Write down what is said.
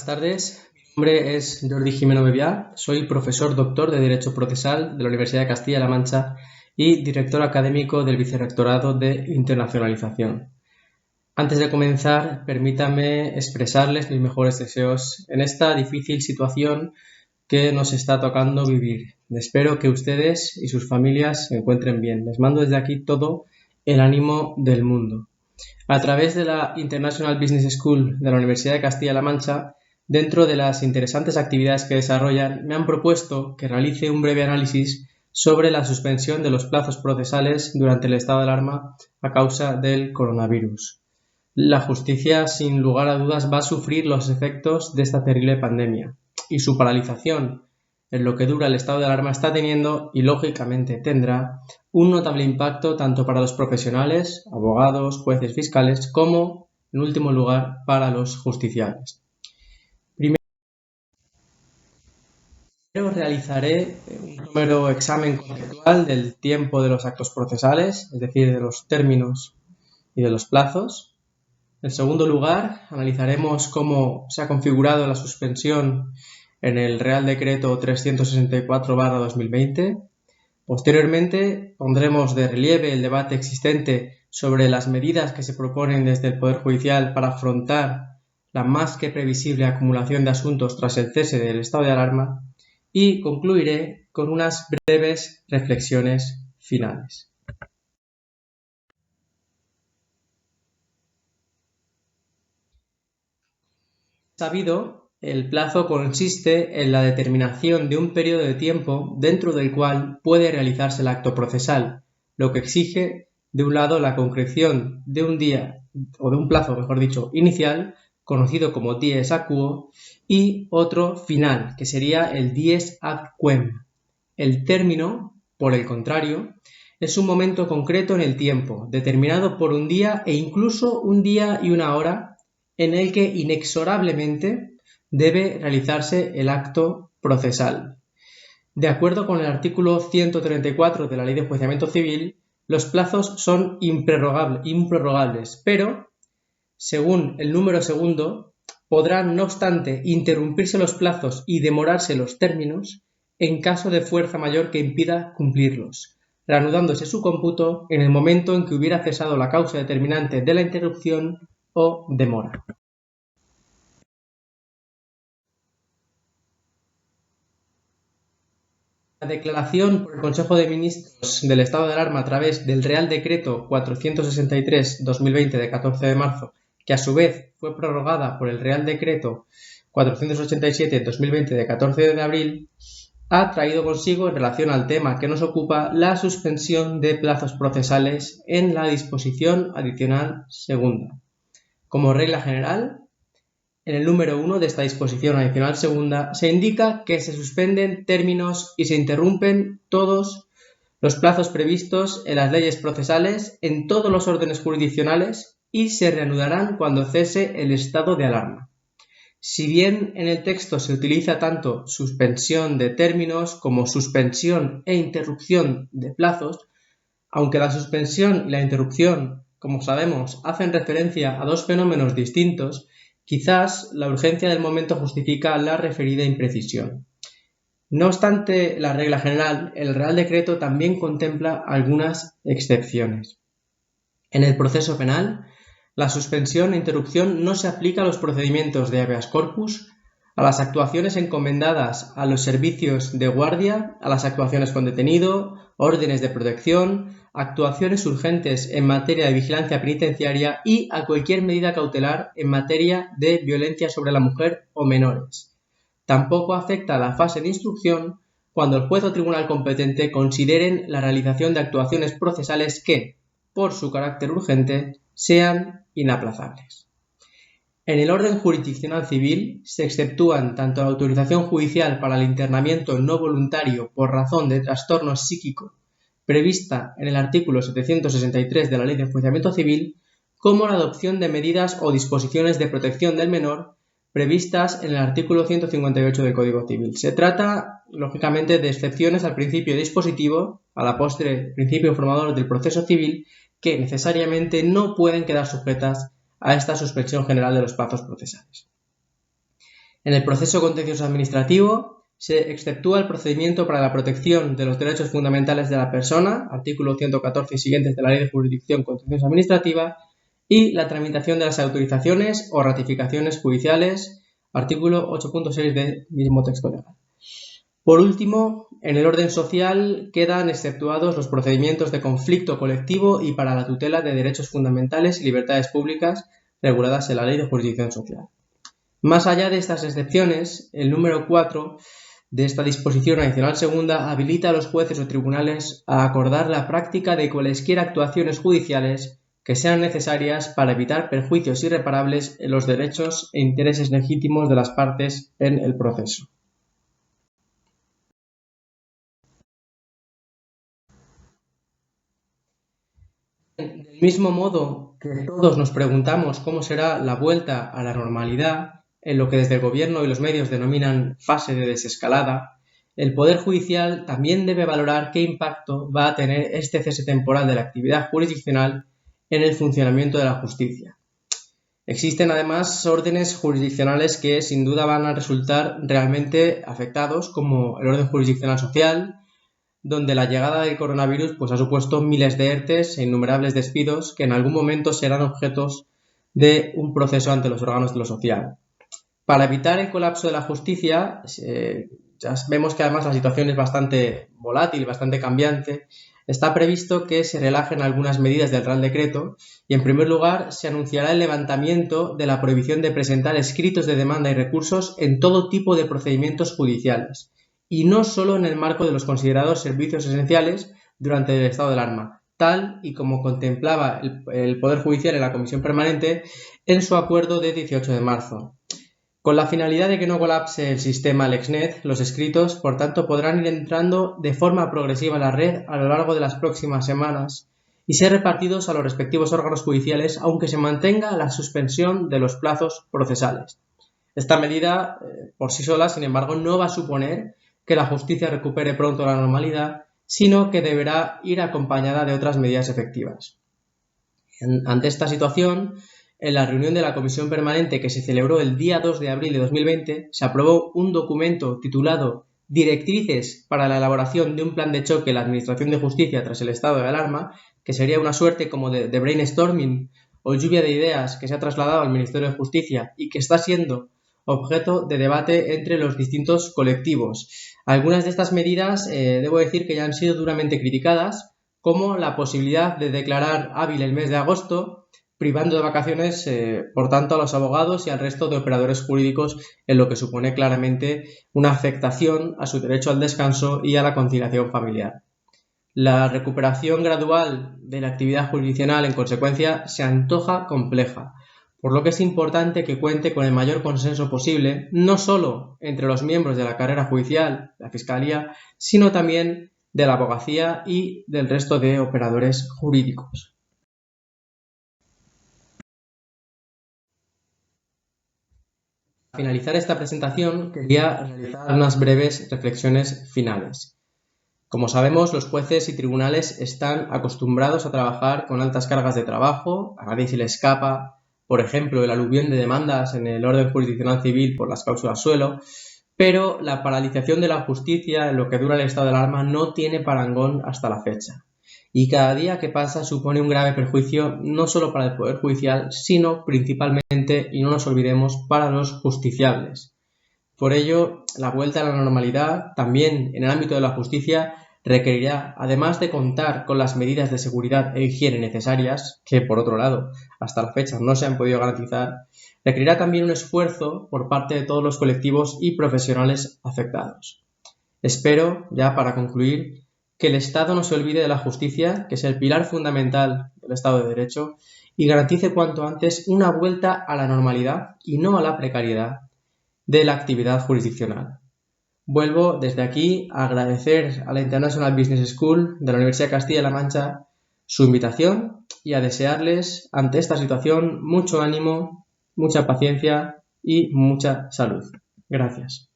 Buenas tardes, mi nombre es Jordi Jimeno Bebiá, soy profesor doctor de Derecho Procesal de la Universidad de Castilla-La Mancha y director académico del Vicerrectorado de Internacionalización. Antes de comenzar, permítame expresarles mis mejores deseos en esta difícil situación que nos está tocando vivir. Espero que ustedes y sus familias se encuentren bien. Les mando desde aquí todo el ánimo del mundo. A través de la International Business School de la Universidad de Castilla-La Mancha, dentro de las interesantes actividades que desarrollan, me han propuesto que realice un breve análisis sobre la suspensión de los plazos procesales durante el estado de alarma a causa del coronavirus. La justicia, sin lugar a dudas, va a sufrir los efectos de esta terrible pandemia y su paralización en lo que dura el estado de alarma está teniendo y lógicamente tendrá un notable impacto tanto para los profesionales, abogados, jueces, fiscales, como, en último lugar, para los justiciables. Primero realizaré un número examen conceptual del tiempo de los actos procesales, es decir, de los términos y de los plazos. En segundo lugar, analizaremos cómo se ha configurado la suspensión en el Real Decreto 364/2020. Posteriormente, pondremos de relieve el debate existente sobre las medidas que se proponen desde el Poder Judicial para afrontar la más que previsible acumulación de asuntos tras el cese del estado de alarma y concluiré con unas breves reflexiones finales. Sabido, el plazo consiste en la determinación de un periodo de tiempo dentro del cual puede realizarse el acto procesal, lo que exige, de un lado, la concreción de un día, o de un plazo, mejor dicho, inicial, conocido como dies ad quo, y otro final, que sería el dies ad quem. El término, por el contrario, es un momento concreto en el tiempo, determinado por un día e incluso un día y una hora, en el que inexorablemente debe realizarse el acto procesal. De acuerdo con el artículo 134 de la Ley de Enjuiciamiento Civil, los plazos son improrrogables, pero, según el número segundo, podrán, no obstante, interrumpirse los plazos y demorarse los términos en caso de fuerza mayor que impida cumplirlos, reanudándose su cómputo en el momento en que hubiera cesado la causa determinante de la interrupción o demora. La declaración por el Consejo de Ministros del estado de alarma a través del Real Decreto 463/2020 de 14 de marzo, que a su vez fue prorrogada por el Real Decreto 487/2020 de 14 de abril, ha traído consigo, en relación al tema que nos ocupa, la suspensión de plazos procesales en la disposición adicional segunda. Como regla general, en el número 1 de esta disposición adicional segunda se indica que se suspenden términos y se interrumpen todos los plazos previstos en las leyes procesales en todos los órdenes jurisdiccionales y se reanudarán cuando cese el estado de alarma. Si bien en el texto se utiliza tanto suspensión de términos como suspensión e interrupción de plazos, aunque la suspensión y la interrupción, como sabemos, hacen referencia a dos fenómenos distintos, quizás la urgencia del momento justifica la referida imprecisión. No obstante la regla general, el Real Decreto también contempla algunas excepciones. En el proceso penal, la suspensión e interrupción no se aplica a los procedimientos de habeas corpus, a las actuaciones encomendadas a los servicios de guardia, a las actuaciones con detenido, órdenes de protección, actuaciones urgentes en materia de vigilancia penitenciaria y a cualquier medida cautelar en materia de violencia sobre la mujer o menores. Tampoco afecta a la fase de instrucción cuando el juez o tribunal competente consideren la realización de actuaciones procesales que, por su carácter urgente, sean inaplazables. En el orden jurisdiccional civil se exceptúan tanto la autorización judicial para el internamiento no voluntario por razón de trastorno psíquico prevista en el artículo 763 de la Ley de Enjuiciamiento Civil, como la adopción de medidas o disposiciones de protección del menor previstas en el artículo 158 del Código Civil. Se trata, lógicamente, de excepciones al principio dispositivo, a la postre principio formador del proceso civil, que necesariamente no pueden quedar sujetas a esta suspensión general de los plazos procesales. En el proceso contencioso administrativo se exceptúa el procedimiento para la protección de los derechos fundamentales de la persona, artículo 114 y siguientes de la Ley de Jurisdicción Contenciosa Administrativa, y la tramitación de las autorizaciones o ratificaciones judiciales, artículo 8.6 del mismo texto legal. Por último, en el orden social quedan exceptuados los procedimientos de conflicto colectivo y para la tutela de derechos fundamentales y libertades públicas reguladas en la Ley de Jurisdicción Social. Más allá de estas excepciones, el número 4 de esta disposición adicional segunda habilita a los jueces o tribunales a acordar la práctica de cualesquier actuaciones judiciales que sean necesarias para evitar perjuicios irreparables en los derechos e intereses legítimos de las partes en el proceso. Del mismo modo que todos nos preguntamos cómo será la vuelta a la normalidad, en lo que desde el Gobierno y los medios denominan fase de desescalada, el Poder Judicial también debe valorar qué impacto va a tener este cese temporal de la actividad jurisdiccional en el funcionamiento de la justicia. Existen además órdenes jurisdiccionales que sin duda van a resultar realmente afectados, como el orden jurisdiccional social, donde la llegada del coronavirus ha supuesto miles de ERTEs e innumerables despidos que en algún momento serán objetos de un proceso ante los órganos de lo social. Para evitar el colapso de la justicia, ya vemos que además la situación es bastante volátil, bastante cambiante. Está previsto que se relajen algunas medidas del Real Decreto y, en primer lugar, se anunciará el levantamiento de la prohibición de presentar escritos de demanda y recursos en todo tipo de procedimientos judiciales, y no solo en el marco de los considerados servicios esenciales durante el estado de alarma, tal y como contemplaba el Poder Judicial en la Comisión Permanente en su acuerdo de 18 de marzo. Con la finalidad de que no colapse el sistema LexNet, los escritos, por tanto, podrán ir entrando de forma progresiva en la red a lo largo de las próximas semanas y ser repartidos a los respectivos órganos judiciales, aunque se mantenga la suspensión de los plazos procesales. Esta medida, por sí sola, sin embargo, no va a suponer que la justicia recupere pronto la normalidad, sino que deberá ir acompañada de otras medidas efectivas. Ante esta situación, en la reunión de la Comisión Permanente que se celebró el día 2 de abril de 2020, se aprobó un documento titulado Directrices para la elaboración de un plan de choque en la Administración de Justicia tras el estado de alarma, que sería una suerte como de brainstorming o lluvia de ideas que se ha trasladado al Ministerio de Justicia y que está siendo objeto de debate entre los distintos colectivos. Algunas de estas medidas, debo decir que ya han sido duramente criticadas, como la posibilidad de declarar hábil el mes de agosto, privando de vacaciones, por tanto, a los abogados y al resto de operadores jurídicos, en lo que supone claramente una afectación a su derecho al descanso y a la conciliación familiar. La recuperación gradual de la actividad jurisdiccional, en consecuencia, se antoja compleja, por lo que es importante que cuente con el mayor consenso posible, no solo entre los miembros de la carrera judicial, la Fiscalía, sino también de la abogacía y del resto de operadores jurídicos. Para finalizar esta presentación, quería realizar unas breves reflexiones finales. Como sabemos, los jueces y tribunales están acostumbrados a trabajar con altas cargas de trabajo, a nadie se le escapa, por ejemplo, el aluvión de demandas en el orden jurisdiccional civil por las cláusulas suelo, pero la paralización de la justicia en lo que dura el estado de alarma no tiene parangón hasta la fecha. Y cada día que pasa supone un grave perjuicio no solo para el Poder Judicial, sino principalmente, y no nos olvidemos, para los justiciables. Por ello, la vuelta a la normalidad, también en el ámbito de la justicia, requerirá, además de contar con las medidas de seguridad e higiene necesarias, que por otro lado hasta la fecha no se han podido garantizar, requerirá también un esfuerzo por parte de todos los colectivos y profesionales afectados. Espero, ya para concluir, que el Estado no se olvide de la justicia, que es el pilar fundamental del Estado de Derecho, y garantice cuanto antes una vuelta a la normalidad y no a la precariedad de la actividad jurisdiccional. Vuelvo desde aquí a agradecer a la International Business School de la Universidad de Castilla-La Mancha su invitación y a desearles ante esta situación mucho ánimo, mucha paciencia y mucha salud. Gracias.